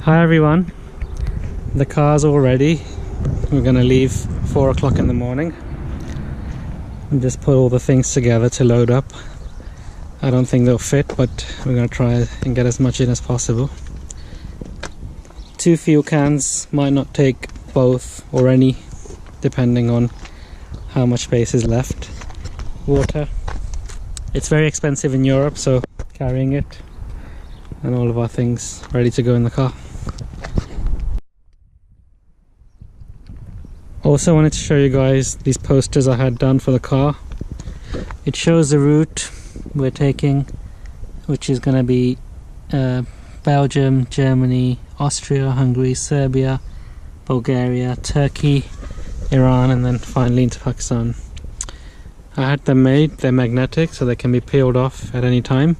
Hi everyone, the car's all ready. We're gonna leave 4 o'clock in the morning and just put all the things together to load up. I don't think they'll fit, but we're gonna try and get as much in as possible. 2 fuel cans, might not take both or any, depending on how much space is left. Water, it's very expensive in Europe, so carrying it, and all of our things ready to go in the car. Also wanted to show you guys these posters I had done for the car. It shows the route we're taking, which is going to be Belgium, Germany, Austria, Hungary, Serbia, Bulgaria, Turkey, Iran, and then finally into Pakistan. I had them made. They're magnetic, so they can be peeled off at any time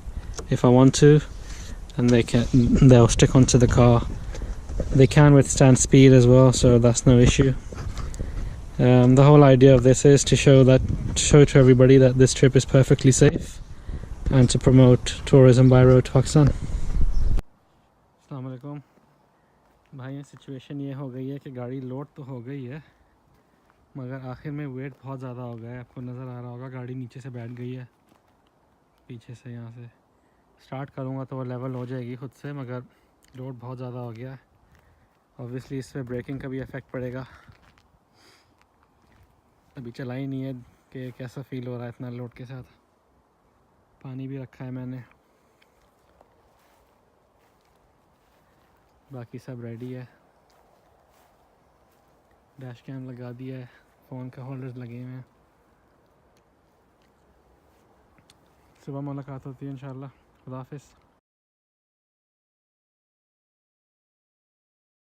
if I want to, and they'll stick onto the car. They can withstand speed as well, so that's no issue. The whole idea of this is to show to everybody that this trip is perfectly safe and to promote tourism by road to Pakistan. अस्सलाम वालेकुम भाई, situation ये हो गई है कि गाड़ी load तो हो गई है, मगर आखिर में वेट बहुत ज़्यादा हो गया है। आपको नज़र आ रहा होगा गाड़ी नीचे से बैठ गई है, पीछे से यहाँ से स्टार्ट करूँगा तो वो लेवल हो जाएगी खुद से, मगर लोड बहुत ज़्यादा हो गया है। ऑब्वियसली इस पर ब्रेकिंग का भी इफ़ेक्ट पड़ेगा। अभी चला ही नहीं है कि कैसा फ़ील हो रहा है इतना लोड के साथ। पानी भी रखा है मैंने, बाकी सब रेडी है। डैश कैम लगा दिया है, फ़ोन के होल्डर्स लगे हुए हैं। सुबह मुलाकात होती है इंशाल्लाह। खुदा हाफिज़।